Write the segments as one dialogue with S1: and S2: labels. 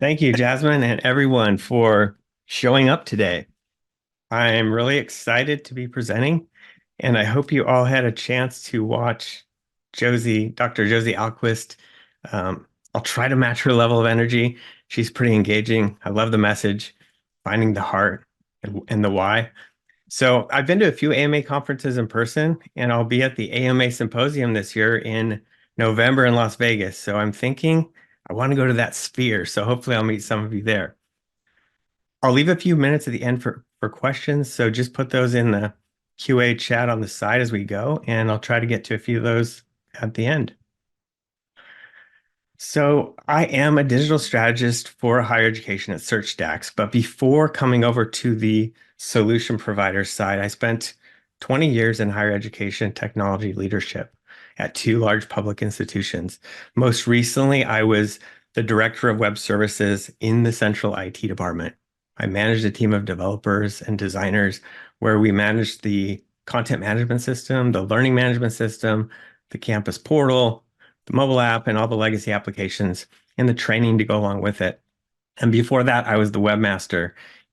S1: Thank you, Jasmine, and everyone for showing up today. I'm really excited to be presenting, and I hope you all had a chance to watch Dr. Josie Alquist. I'll try to match her level of energy. She's pretty engaging. I love the message, finding the heart and the why. So I've been to a few AMA conferences in person, and I'll be at the AMA Symposium this year in November in Las Vegas. So I'm thinking I want to go to that sphere. So hopefully I'll meet some of you there. I'll leave a few minutes at the end for questions. So just put those in the QA chat on the side as we go, and I'll try to get to a few of those at the end. So I am a digital strategist for higher education at SearchStax, but before coming over to the solution provider side, I spent 20 years in higher education technology leadership at two large public institutions. Most recently, I was the director of web services in the central IT department. I managed a team of developers and designers where we managed the content management system, the learning management system, the campus portal, the mobile app, and all the legacy applications and the training to go along with it. And before that, I was the webmaster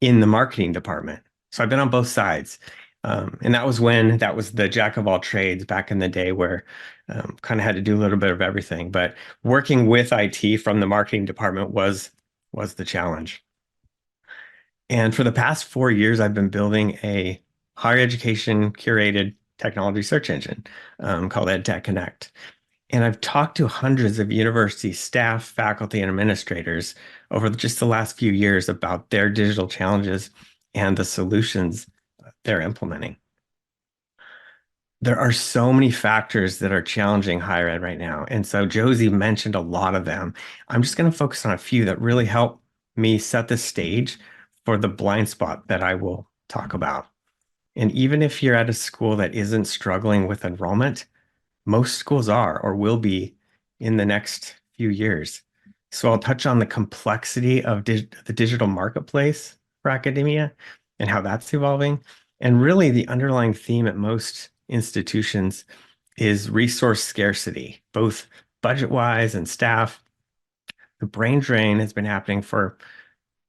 S1: in the marketing department. So I've been on both sides. And that was when that was the jack of all trades back in the day where kind of had to do a little bit of everything. But working with IT from the marketing department was the challenge. And for the past 4 years, I've been building a higher education curated technology search engine called EdTech Connect. And I've talked to hundreds of university staff, faculty, and administrators over just the last few years about their digital challenges and the solutions they're implementing. There are so many factors that are challenging higher ed right now. And so Josie mentioned a lot of them. I'm just going to focus on a few that really help me set the stage for the blind spot that I will talk about. And even if you're at a school that isn't struggling with enrollment, most schools are or will be in the next few years. So I'll touch on the complexity of the digital marketplace for academia and how that's evolving. And really, the underlying theme at most institutions is resource scarcity, both budget-wise and staff. The brain drain has been happening for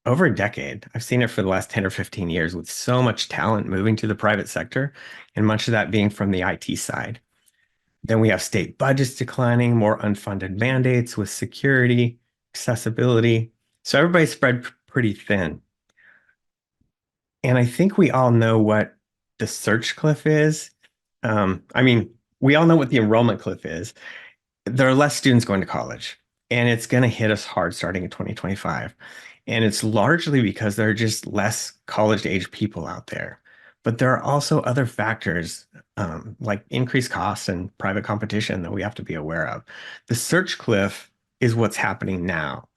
S1: over a decade. I've seen it for the last 10 or 15 years with so much talent moving to the private sector, and much of that being from the IT side. Then we have state budgets declining, more unfunded mandates with security, accessibility. So everybody's spread pretty thin. And I think we all know what the search cliff is. We all know what the enrollment cliff is. There are less students going to college, and it's going to hit us hard starting in 2025. And it's largely because there are just less college-age people out there. But there are also other factors like increased costs and private competition that we have to be aware of. The search cliff is what's happening now.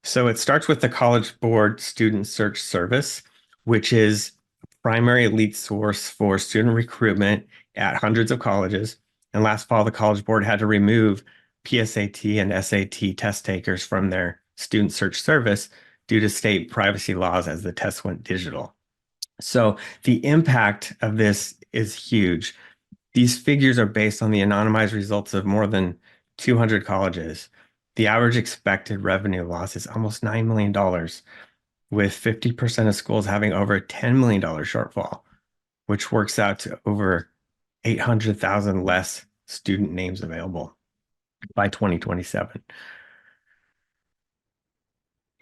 S1: So it starts with the College Board Student Search Service, which is a primary lead source for student recruitment at hundreds of colleges. And last fall, the College Board had to remove PSAT and SAT test takers from their student search service due to state privacy laws as the tests went digital. So the impact of this is huge. These figures are based on the anonymized results of more than 200 colleges. The average expected revenue loss is almost $9 million, with 50% of schools having over a $10 million shortfall, which works out to over 800,000 less student names available by 2027.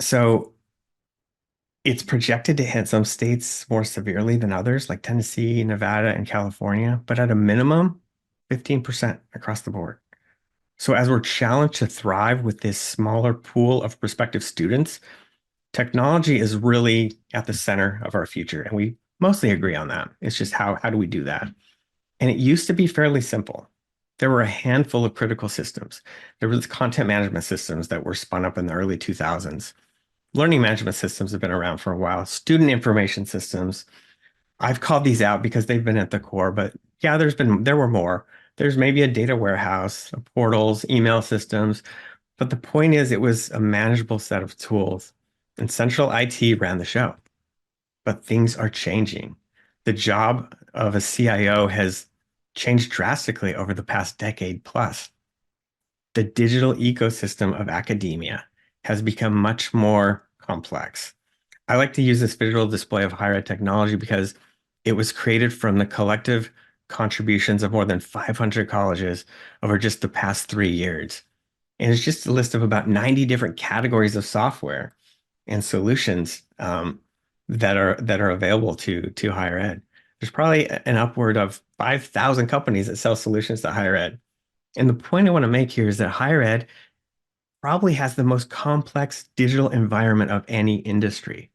S1: So it's projected to hit some states more severely than others, like Tennessee, Nevada, and California, but at a minimum, 15% across the board. So as we're challenged to thrive with this smaller pool of prospective students, technology is really at the center of our future. And we mostly agree on that. It's just how do we do that? And it used to be fairly simple. There were a handful of critical systems. There was content management systems that were spun up in the early 2000s. Learning management systems have been around for a while. Student information systems, I've called these out because they've been at the core, but yeah, there were more. There's maybe a data warehouse, portals, email systems, but the point is it was a manageable set of tools, and central IT ran the show. But things are changing. The job of a CIO has changed drastically over the past decade plus. The digital ecosystem of academia has become much more complex. I like to use this visual display of higher ed technology because it was created from the collective contributions of more than 500 colleges over just the past 3 years. And it's just a list of about 90 different categories of software and solutions that are available to higher ed. There's probably an upward of 5,000 companies that sell solutions to higher ed. And the point I want to make here is that higher ed probably has the most complex digital environment of any industry.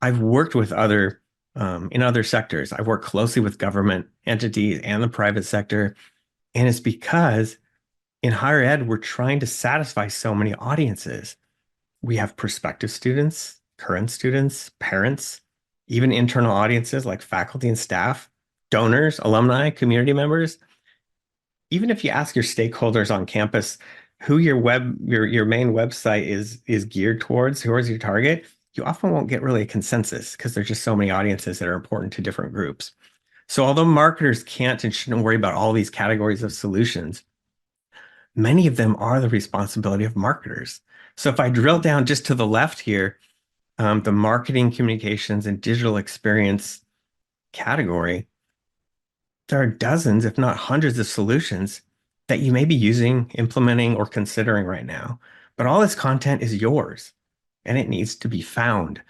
S1: I've worked with in other sectors. I've worked closely with government entities and the private sector. And it's because in higher ed, we're trying to satisfy so many audiences. We have prospective students, current students, parents, even internal audiences like faculty and staff, donors, alumni, community members. Even if you ask your stakeholders on campus who your main website is geared towards, who is your target, you often won't get really a consensus because there's just so many audiences that are important to different groups. So although marketers can't and shouldn't worry about all these categories of solutions, many of them are the responsibility of marketers. So if I drill down just to the left here, the marketing, communications, and digital experience category, there are dozens, if not hundreds of solutions that you may be using, implementing, or considering right now. But all this content is yours and it needs to be found.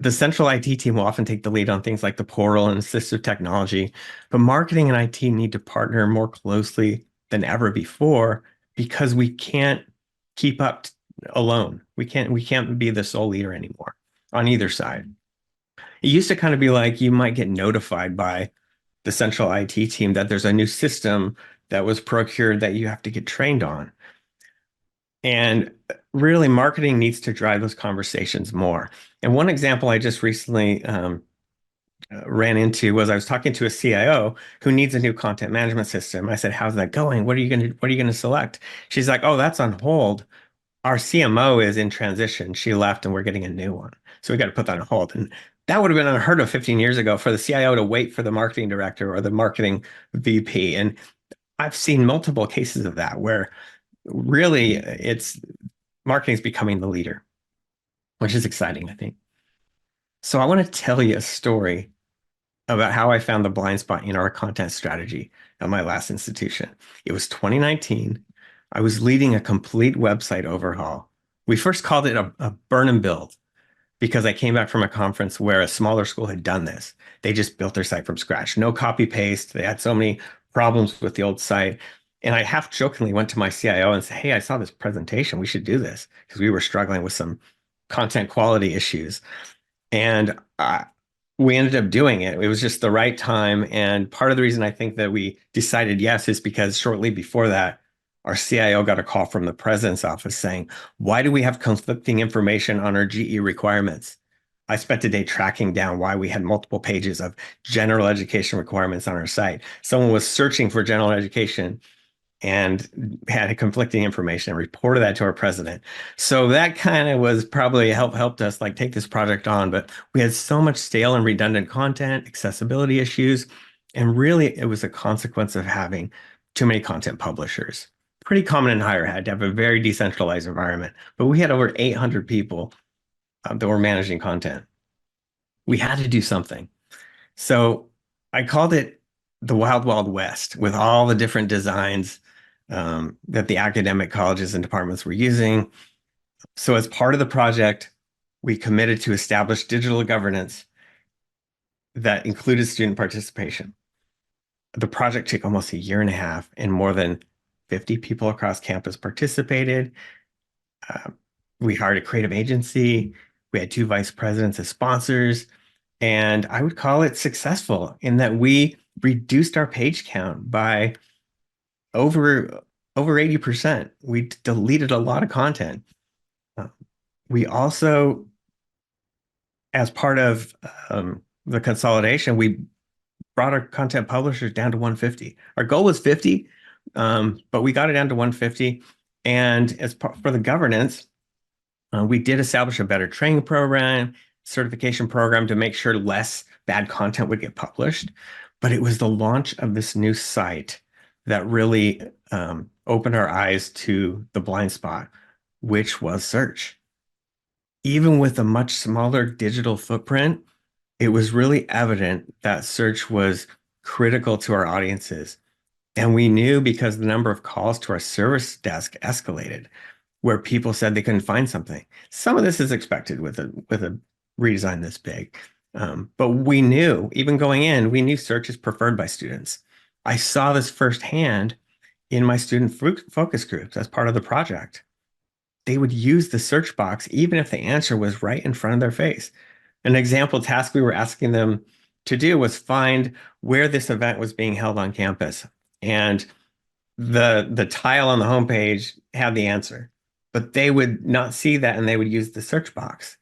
S1: The central IT team will often take the lead on things like the portal and assistive technology, but marketing and IT need to partner more closely than ever before because we can't keep up alone. We can't be the sole leader anymore on either side. It used to kind of be like you might get notified by the central IT team that there's a new system that was procured that you have to get trained on. And really, marketing needs to drive those conversations more. And one example I just recently ran into was I was talking to a CIO who needs a new content management system. I said, "How's that going? What are you going to select?" She's like, "Oh, that's on hold. Our CMO is in transition. She left and we're getting a new one. So we got to put that on hold." And that would have been unheard of 15 years ago for the CIO to wait for the marketing director or the marketing VP. And I've seen multiple cases of that where really it's marketing is becoming the leader, which is exciting, I think. So I want to tell you a story about how I found the blind spot in our content strategy at my last institution. It was 2019. I was leading a complete website overhaul. We first called it a burn and build because I came back from a conference where a smaller school had done this. They just built their site from scratch, no copy paste. They had so many problems with the old site. And I half jokingly went to my CIO and said, "Hey, I saw this presentation. We should do this," because we were struggling with some content quality issues. And we ended up doing it. It was just the right time. And part of the reason I think that we decided yes is because shortly before that, our CIO got a call from the president's office saying, "Why do we have conflicting information on our GE requirements?" I spent a day tracking down why we had multiple pages of general education requirements on our site. Someone was searching for general education and had conflicting information and reported that to our president. So that kind of was probably helped us like take this project on. But we had so much stale and redundant content, accessibility issues, and really it was a consequence of having too many content publishers. Pretty common in higher ed to have a very decentralized environment, but we had over 800 people that were managing content. We had to do something. So I called it the Wild Wild West with all the different designs that the academic colleges and departments were using. So as part of the project, we committed to establish digital governance that included student participation. The project took almost a year and a half, and more than 50 people across campus participated. Uh, we hired a creative agency. We had two vice presidents as sponsors. And I would call it successful in that we reduced our page count by over 80%. We deleted a lot of content. Uh, we also, as part of the consolidation, we brought our content publishers down to 150. Our goal was 50, but we got it down to 150. And as part for the governance, we did establish a better training program, certification program to make sure less bad content would get published. But it was the launch of this new site that really opened our eyes to the blind spot. which was search. Even with a much smaller digital footprint, it was really evident that search was critical to our audiences. And we knew because the number of calls to our service desk escalated, where people said they couldn't find something. Some of this is expected with a redesign this big. But we knew, even going in, we knew search is preferred by students. I saw this firsthand in my student focus groups as part of the project. They would use the search box even if the answer was right in front of their face. An example task we were asking them to do was find where this event was being held on campus. And the tile on the homepage had the answer, but they would not see that and they would use the search box.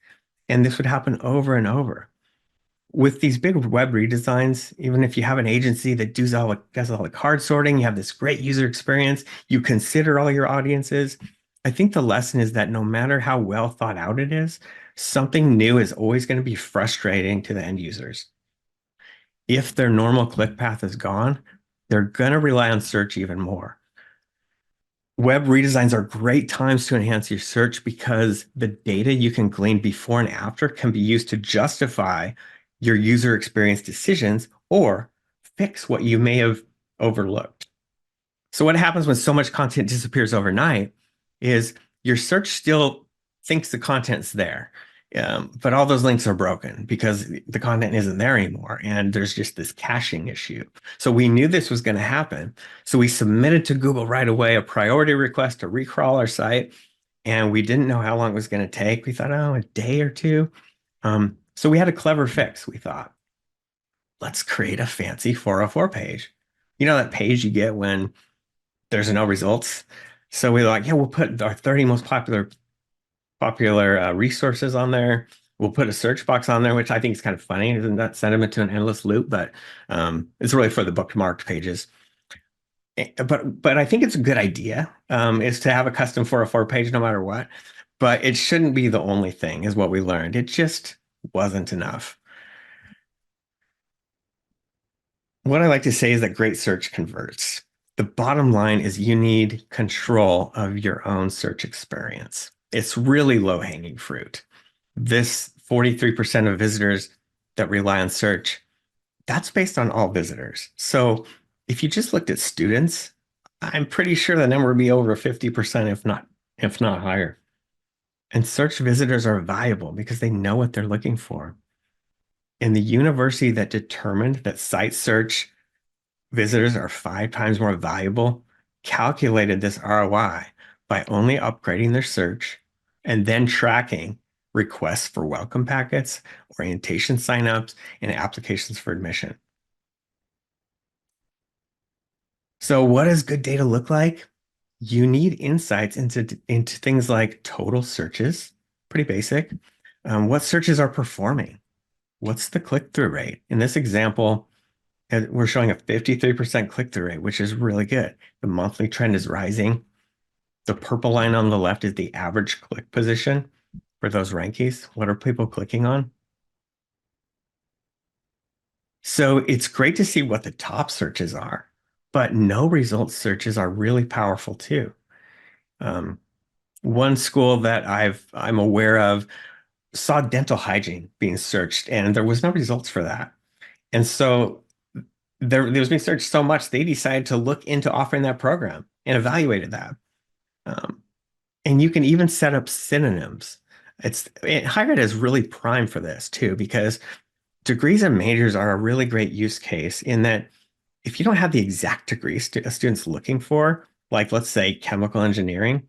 S1: And this would happen over and over. With these big web redesigns, even if you have an agency that does all the card sorting, you have this great user experience, you consider all your audiences. I think the lesson is that no matter how well thought out it is, something new is always going to be frustrating to the end users. If their normal click path is gone, they're going to rely on search even more. Web redesigns are great times to enhance your search because the data you can glean before and after can be used to justify your user experience decisions or fix what you may have overlooked. So what happens when so much content disappears overnight is your search still thinks the content's there. But all those links are broken because the content isn't there anymore. And there's just this caching issue. So we knew this was going to happen. So we submitted to Google right away a priority request to recrawl our site. And we didn't know how long it was going to take. We thought, oh, a day or two. So we had a clever fix. We thought, let's create a fancy 404 page. You know, that page you get when there's no results. So we were like, yeah, we'll put our 30 most popular resources on there. We'll put a search box on there, which I think is kind of funny. Isn't that send them into an endless loop? But it's really for the bookmarked pages. But I think it's a good idea is to have a custom 404 page no matter what. But it shouldn't be the only thing, is what we learned. It just wasn't enough. What I like to say is that great search converts. The bottom line is you need control of your own search experience. It's really low-hanging fruit. This 43% of visitors that rely on search, that's based on all visitors. So if you just looked at students, I'm pretty sure the number would be over 50%, if not higher. And search visitors are valuable because they know what they're looking for. And the university that determined that site search visitors are 5 times more valuable calculated this ROI by only upgrading their search and then tracking requests for welcome packets, orientation signups, and applications for admission. So what does good data look like? You need insights into things like total searches, pretty basic. What searches are performing? What's the click-through rate? In this example, we're showing a 53% click-through rate, which is really good. The monthly trend is rising. The purple line on the left is the average click position for those rankings. What are people clicking on? So it's great to see what the top searches are, but no results searches are really powerful too. Um, One school that I'm aware of saw dental hygiene being searched, and there was no results for that. And so there was being searched so much, they decided to look into offering that program and evaluated that. Um, and you can even set up synonyms. Higher ed is really prime for this too, because degrees and majors are a really great use case in that if you don't have the exact degree a student's looking for, like let's say chemical engineering,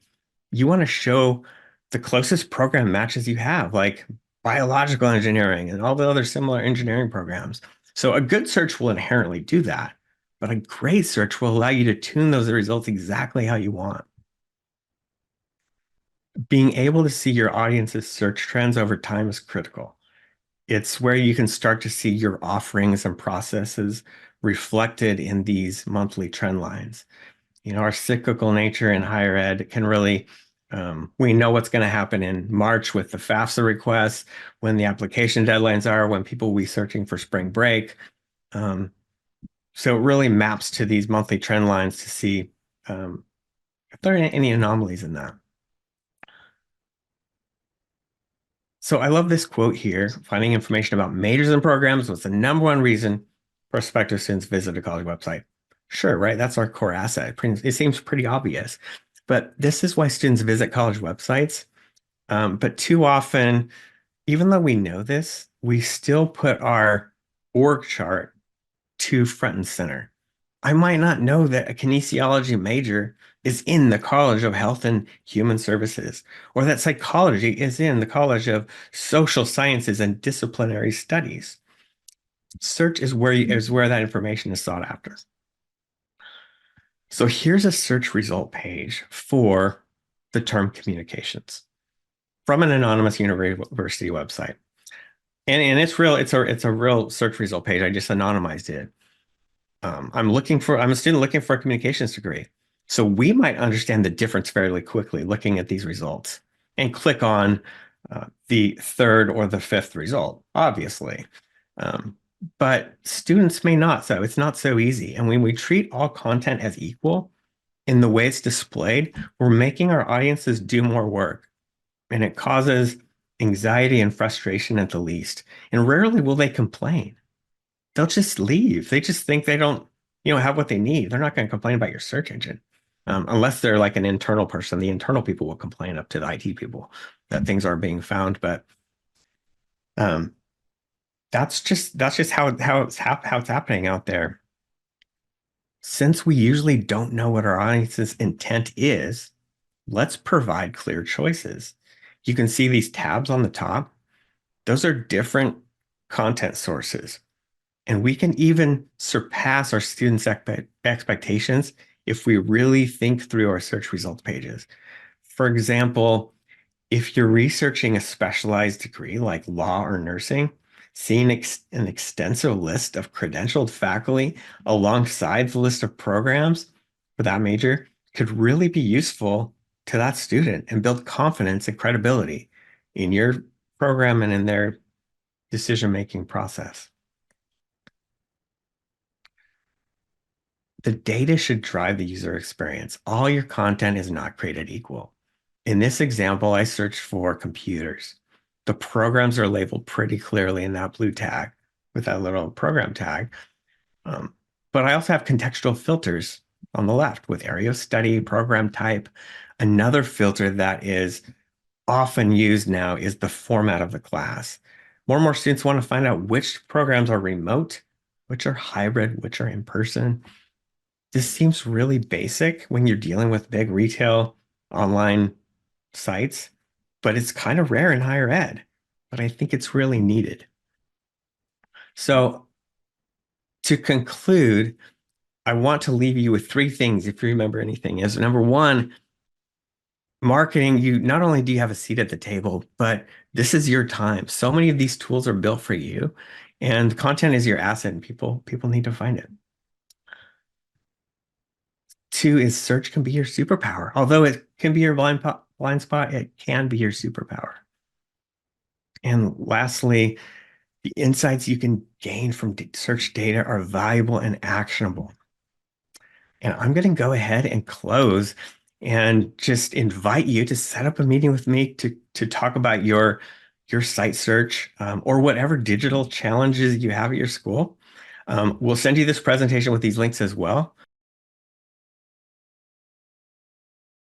S1: you want to show the closest program matches you have, like biological engineering and all the other similar engineering programs. So a good search will inherently do that, but a great search will allow you to tune those results exactly how you want. Being able to see your audience's search trends over time is critical. It's where you can start to see your offerings and processes reflected in these monthly trend lines. You know, our cyclical nature in higher ed can really, we know what's going to happen in March with the FAFSA requests, when the application deadlines are, when people will be searching for spring break. So it really maps to these monthly trend lines to see if there are any anomalies in that. So I love this quote here. Finding information about majors and programs was the number one reason prospective students visit a college website. Sure, right? That's our core asset. It seems pretty obvious. But this is why students visit college websites. But too often, even though we know this, we still put our org chart to front and center. I might not know that a kinesiology major is in the College of Health and Human Services, or that psychology is in the College of Social Sciences and Disciplinary Studies. Search is where that information is sought after. So here's a search result page for the term communications from an anonymous university website. And it's real, it's a real search result page. I just anonymized it. I'm a student looking for a communications degree. So we might understand the difference fairly quickly looking at these results and click on the third or the fifth result, obviously. But students may not, so it's not so easy. And when we treat all content as equal in the way it's displayed, we're making our audiences do more work. And it causes anxiety and frustration at the least. And rarely will they complain. They'll just leave. They just think they don't, have what they need. They're not going to complain about your search engine. Unless they're like an internal person. The internal people will complain up to the IT people that things are being found. But um, that's just how it's happening out there. Since we usually don't know what our audience's intent is, let's provide clear choices. You can see these tabs on the top. Those are different content sources. And we can even surpass our students' expectations if we really think through our search results pages. For example, if you're researching a specialized degree like law or nursing, seeing an extensive list of credentialed faculty alongside the list of programs for that major could really be useful to that student and build confidence and credibility in your program and in their decision-making process. The data should drive the user experience. All your content is not created equal. In this example, I searched for computers. The programs are labeled pretty clearly in that blue tag with that little program tag. But I also have contextual filters on the left with area of study, program type. Another filter that is often used now is the format of the class. More and more students want to find out which programs are remote, which are hybrid, which are in person. This seems really basic when you're dealing with big retail online sites, but it's kind of rare in higher ed. But I think it's really needed. So to conclude, I want to leave you with three things, if you remember anything, is number one, marketing, you not only do you have a seat at the table, but this is your time. So many of these tools are built for you, and content is your asset, and people need to find it. Two is search can be your superpower. Although it can be your blind spot, it can be your superpower. And lastly, the insights you can gain from search data are valuable and actionable. And I'm going to go ahead and close and just invite you to set up a meeting with me to talk about your site search or whatever digital challenges you have at your school. We'll send you this presentation with these links as well.